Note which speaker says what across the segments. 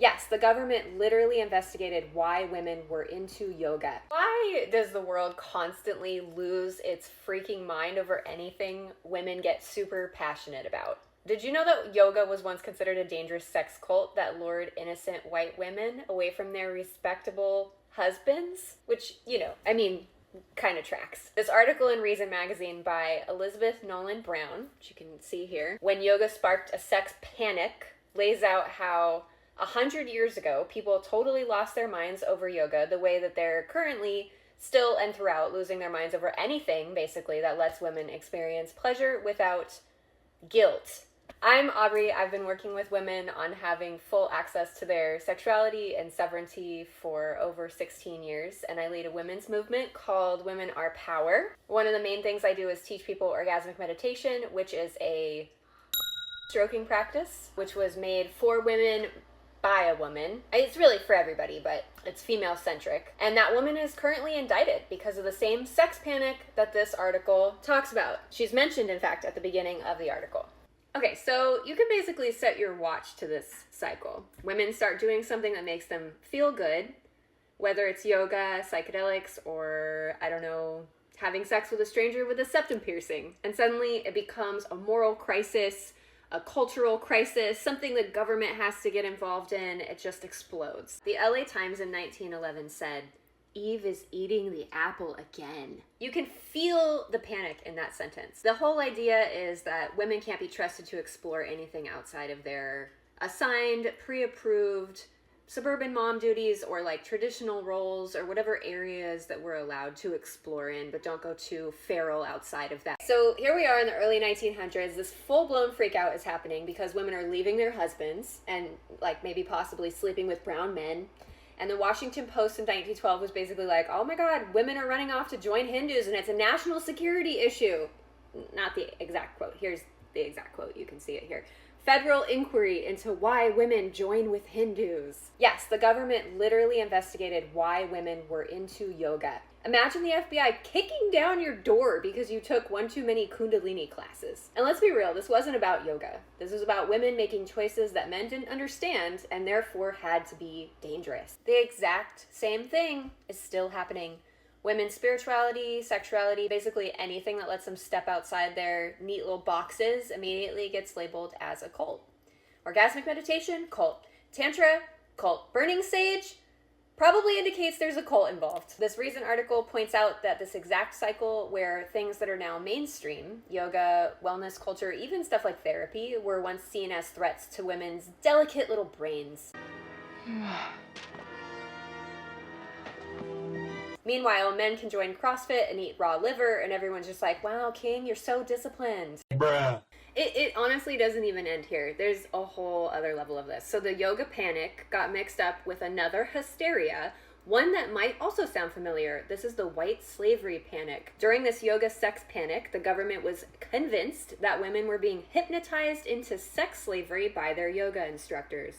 Speaker 1: Yes, the government literally investigated why women were into yoga. Why does the world constantly lose its freaking mind over anything women get super passionate about? Did you know that yoga was once considered a dangerous sex cult that lured innocent white women away from their respectable husbands? Which, kind of tracks. This article in Reason magazine by Elizabeth Nolan Brown, which you can see here, When Yoga Sparked a Sex Panic, lays out how 100 years ago, people totally lost their minds over yoga the way that they're currently still and throughout losing their minds over anything, basically, that lets women experience pleasure without guilt. I'm Aubrey. I've been working with women on having full access to their sexuality and sovereignty for over 16 years, and I lead a women's movement called Women Are Power. One of the main things I do is teach people Orgasmic Meditation, which is a stroking practice, which was made for women by a woman. It's really for everybody, but it's female-centric. And that woman is currently indicted because of the same sex panic that this article talks about. She's mentioned, in fact, at the beginning of the article. Okay, so you can basically set your watch to this cycle. Women start doing something that makes them feel good, whether it's yoga, psychedelics, or, having sex with a stranger with a septum piercing. And suddenly it becomes a moral crisis, a cultural crisis, something the government has to get involved in. It just explodes. The LA Times in 1911 said, "Eve is eating the apple again." You can feel the panic in that sentence. The whole idea is that women can't be trusted to explore anything outside of their assigned, pre-approved suburban mom duties or like traditional roles or whatever areas that we're allowed to explore in, but don't go too feral outside of that. So here we are in the early 1900s. This full-blown freakout is happening because women are leaving their husbands and like maybe possibly sleeping with brown men. And the Washington Post in 1912 was basically like, oh my God, women are running off to join Hindus and it's a national security issue. Not the exact quote. Here's the exact quote. You can see it here. Federal inquiry into why women join with Hindus. Yes, the government literally investigated why women were into yoga. Imagine the FBI kicking down your door because you took one too many Kundalini classes. And let's be real, this wasn't about yoga. This was about women making choices that men didn't understand and therefore had to be dangerous. The exact same thing is still happening. Women's spirituality, sexuality, basically anything that lets them step outside their neat little boxes immediately gets labeled as a cult. Orgasmic meditation, cult. Tantra, cult. Burning sage, probably indicates there's a cult involved. This recent article points out that this exact cycle where things that are now mainstream, yoga, wellness culture, even stuff like therapy, were once seen as threats to women's delicate little brains. Meanwhile, men can join CrossFit and eat raw liver, and everyone's just like, wow, King, you're so disciplined. Bruh. It honestly doesn't even end here. There's a whole other level of this. So the yoga panic got mixed up with another hysteria, one that might also sound familiar. This is the white slavery panic. During this yoga sex panic, the government was convinced that women were being hypnotized into sex slavery by their yoga instructors.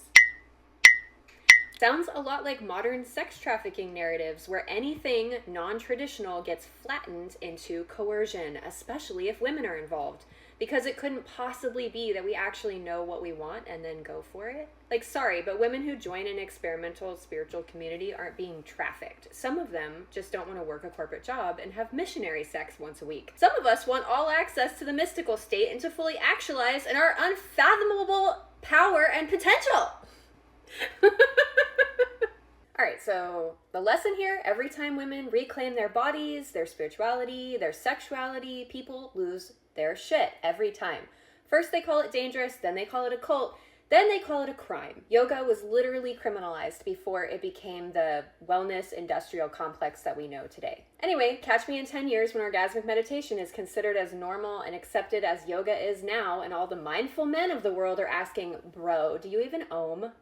Speaker 1: Sounds a lot like modern sex trafficking narratives where anything non-traditional gets flattened into coercion, especially if women are involved. Because it couldn't possibly be that we actually know what we want and then go for it. Like, sorry, but women who join an experimental spiritual community aren't being trafficked. Some of them just don't want to work a corporate job and have missionary sex once a week. Some of us want all access to the mystical state and to fully actualize in our unfathomable power and potential. All right, so the lesson here, every time women reclaim their bodies, their spirituality, their sexuality, people lose their shit every time. First they call it dangerous, then they call it a cult, then they call it a crime. Yoga was literally criminalized before it became the wellness industrial complex that we know today. Anyway, catch me in 10 years when orgasmic meditation is considered as normal and accepted as yoga is now, and all the mindful men of the world are asking, bro, do you even ohm?